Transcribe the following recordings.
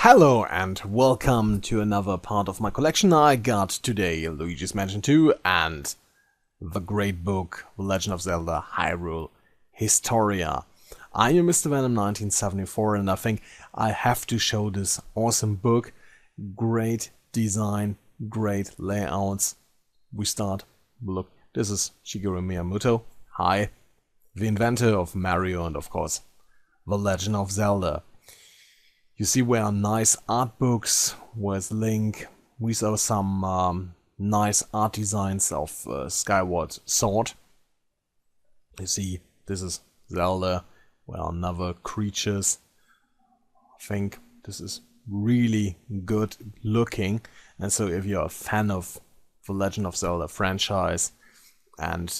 Hello and welcome to another part of my collection. I got today Luigi's Mansion 2 and the great book, The Legend of Zelda Hyrule Historia. I am Mr. Venom 1974 and I think I have to show this awesome book. Great design, great layouts. We start, look, this is Shigeru Miyamoto. Hi, the inventor of Mario and of course The Legend of Zelda. You see where are nice art books with Link. We saw some nice art designs of Skyward Sword. You see, this is Zelda, where are another creatures. I think this is really good looking. And so if you're a fan of the Legend of Zelda franchise and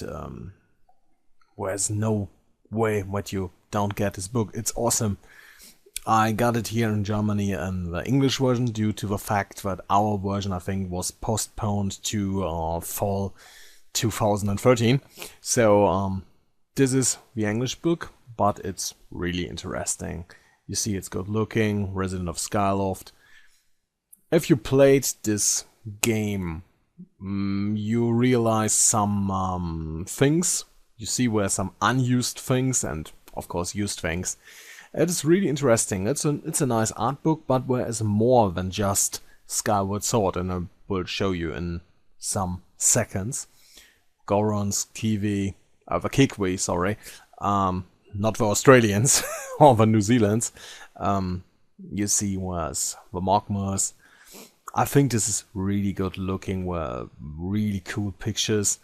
there's no way that you don't get this book, it's awesome. I got it here in Germany in the English version due to the fact that our version, I think, was postponed to fall 2013. So this is the English book, but it's really interesting. You see it's good looking, Resident of Skyloft. If you played this game, you realize some things. You see where some unused things and of course used things. It is really interesting. It's a nice art book, but there is more than just Skyward Sword, and I will show you in some seconds. Goron's Kiwi, the Kiwi, sorry, not the Australians or the New Zealanders. You see where's the Mogmas. I think this is really good looking, really cool pictures.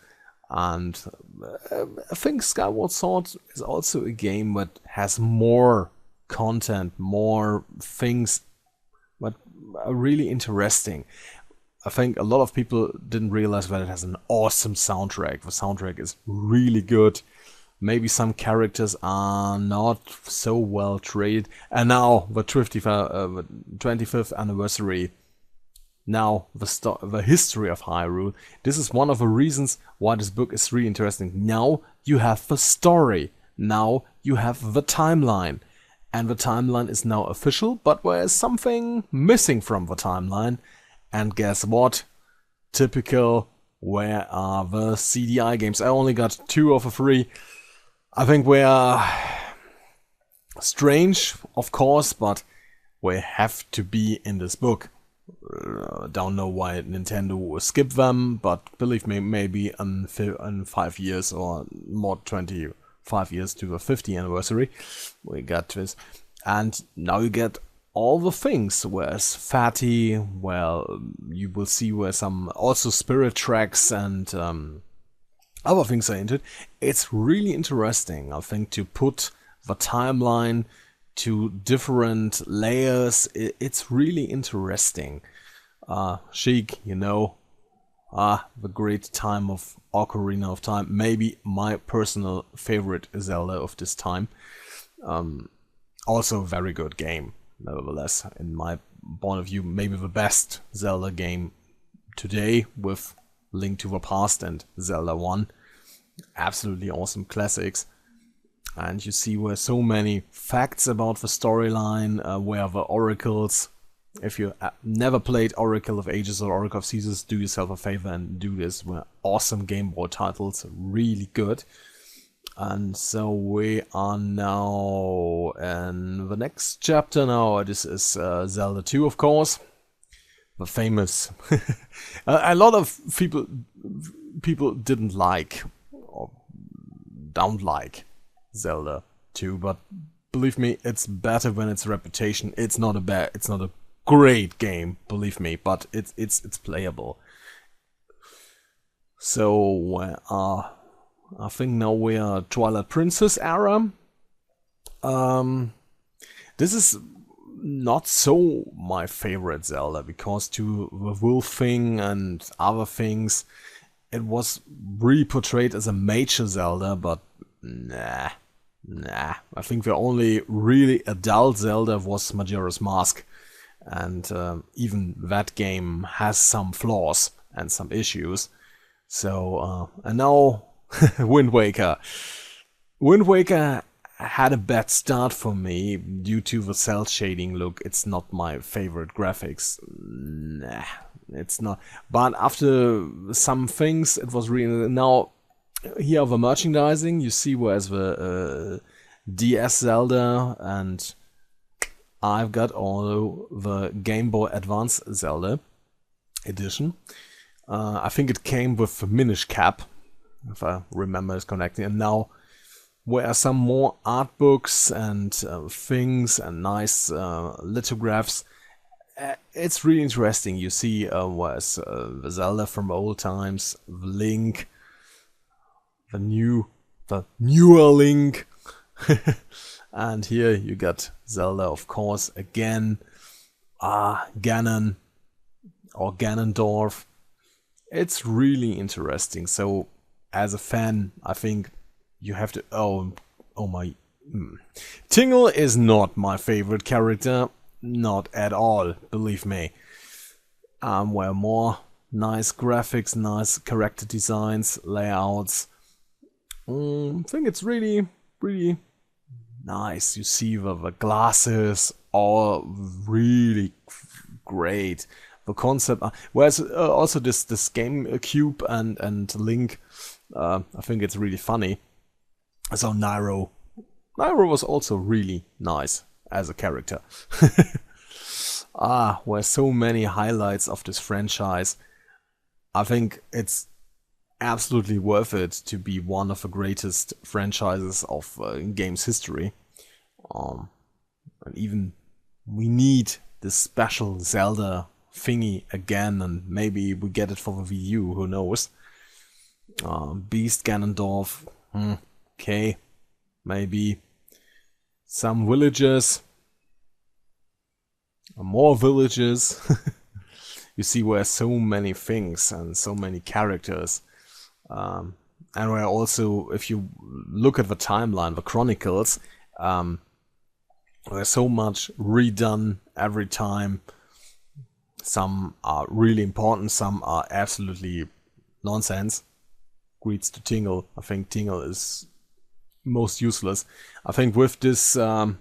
And I think Skyward Sword is also a game that has more content, more things that are really interesting. I think a lot of people didn't realize that it has an awesome soundtrack. The soundtrack is really good. Maybe some characters are not so well treated. And now the 25th anniversary. Now, the history of Hyrule. This is one of the reasons why this book is really interesting. Now you have the story. Now you have the timeline. And the timeline is now official, but there is something missing from the timeline. And guess what? Typical, where are the CDI games? I only got 2 of the 3. I think we are strange, of course, but we have to be in this book. Don't know why Nintendo will skip them, but believe me, maybe in 5 years or more, 25 years to the 50th anniversary, we got this. And now you get all the things. Where's Fatty? Well, you will see where some also spirit tracks and other things are into it. It's really interesting, I think, to put the timeline to different layers. It's really interesting. Sheik, you know, the great time of Ocarina of Time, maybe my personal favorite Zelda of this time. Also a very good game, nevertheless, in my point of view, maybe the best Zelda game today with Link to the Past and Zelda 1. Absolutely awesome classics. And you see where so many facts about the storyline, where the oracles. If you never played Oracle of Ages or Oracle of Seasons, do yourself a favor and do this. We're awesome Game Boy titles, really good. And so we are now in the next chapter now. This is Zelda 2, of course. The famous. A lot of people didn't like or don't like Zelda 2, but believe me, it's better than its reputation. It's not a great game, believe me, but it's playable. So I think now we are Twilight Princess era. This is not so my favorite Zelda, because to the wolf thing and other things, it was really portrayed as a major Zelda, but nah. I think the only really adult Zelda was Majora's Mask. And even that game has some flaws and some issues. So, and now Wind Waker. Wind Waker had a bad start for me due to the cel shading look. It's not my favorite graphics. Nah, it's not. But after some things, it was really... Now, here the merchandising, you see where's the DS Zelda, and I've got all the Game Boy Advance Zelda edition. I think it came with a Minish cap, if I remember it correctly. And now, where are some more art books and things and nice lithographs. It's really interesting. You see where's the Zelda from old times, the Link, the newer Link. And here you got Zelda, of course, again. Ganon or Ganondorf. It's really interesting. So, as a fan, I think you have to... Oh my... Tingle is not my favorite character. Not at all, believe me. Where more nice graphics, nice character designs, layouts. I think it's really, really nice. You see the glasses are really great. The concept, whereas also this game Cube and Link, I think it's really funny. So Nairo was also really nice as a character. Where so many highlights of this franchise. I think it's absolutely worth it to be one of the greatest franchises of games history. And even we need this special Zelda thingy again, and maybe we get it for the Wii U, who knows. Beast Ganondorf, okay, maybe. Some villages, more villages. You see where so many things and so many characters. And where also, if you look at the timeline, the chronicles, there's so much redone every time. Some are really important, some are absolutely nonsense. Greets to Tingle. I think Tingle is most useless. I think with this, what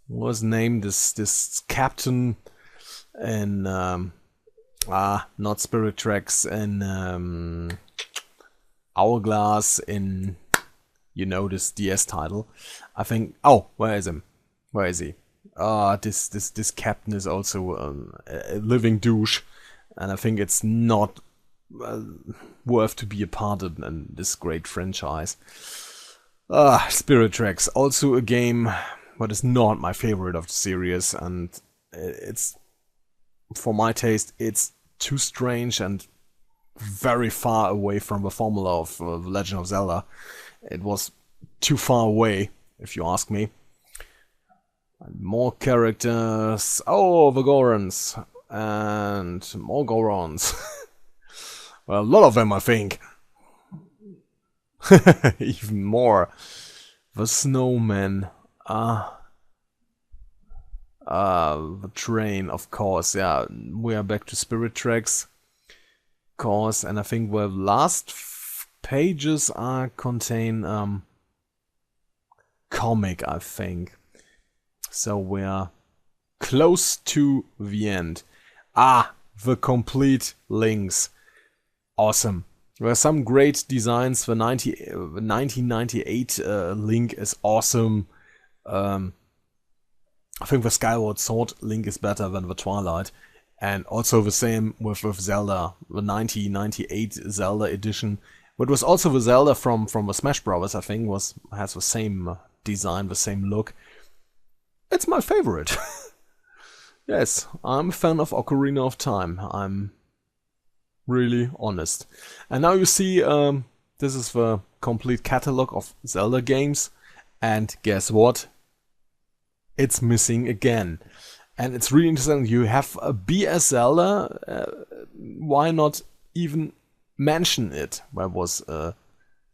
was the name? This captain in, not Spirit Tracks, in Hourglass, in, you know, this DS title. I think, oh, where is him? Where is he? This captain is also a living douche, and I think it's not worth to be a part of in this great franchise. Spirit Tracks, also a game, but it's not my favorite of the series, and it's, for my taste, it's too strange and very far away from the formula of Legend of Zelda. It was too far away, if you ask me. And more characters. Oh, the Gorons. And more Gorons. Well, a lot of them, I think. Even more. The snowman. The train, of course. Yeah, we are back to Spirit Tracks. Of course, and I think the last pages contain comic, I think. So we're close to the end. The complete links. Awesome. There are some great designs. The 1998 Link is awesome. I think the Skyward Sword Link is better than the Twilight. And also the same with Zelda. The 1998 Zelda edition. But was also the Zelda from the Smash Bros. I think has the same design, the same look. It's my favorite. Yes, I'm a fan of Ocarina of Time. I'm really honest. And now you see, this is the complete catalog of Zelda games. And guess what? It's missing again. And it's really interesting. You have a BS Zelda. Why not even mention it? Where was the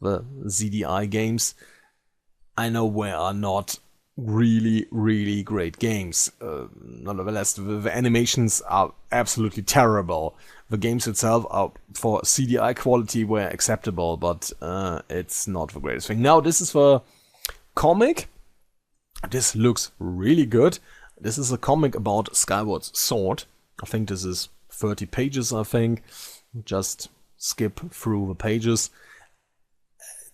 ZDI games? I know where are not really, really great games. Nonetheless, the animations are absolutely terrible. The games itself are, for CDI quality, were acceptable, but it's not the greatest thing. Now, this is the comic. This looks really good. This is a comic about Skyward Sword. I think this is 30 pages, I think. Just skip through the pages.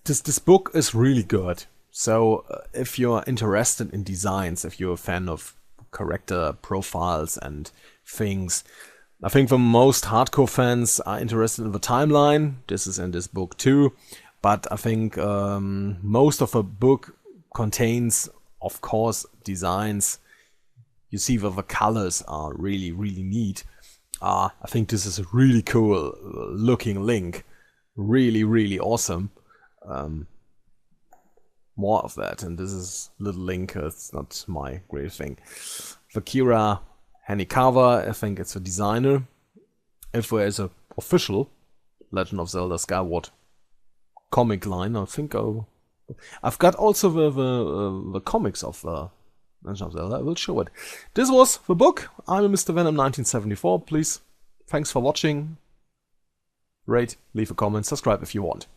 This book is really good. So if you're interested in designs, if you're a fan of character profiles and things, I think the most hardcore fans are interested in the timeline. This is in this book too. But I think most of the book contains, of course, designs. You see that the colors are really, really neat. I think this is a really cool looking Link. Really, really awesome. More of that. And this is little Link. It's not my great thing. Vakira Hanikawa, I think it's a designer. If there is an official Legend of Zelda Skyward comic line, I think I've got also the comics of Legend of Zelda. I will show it. This was the book. I'm Mr. Venom 1974. Please, thanks for watching. Rate, leave a comment, subscribe if you want.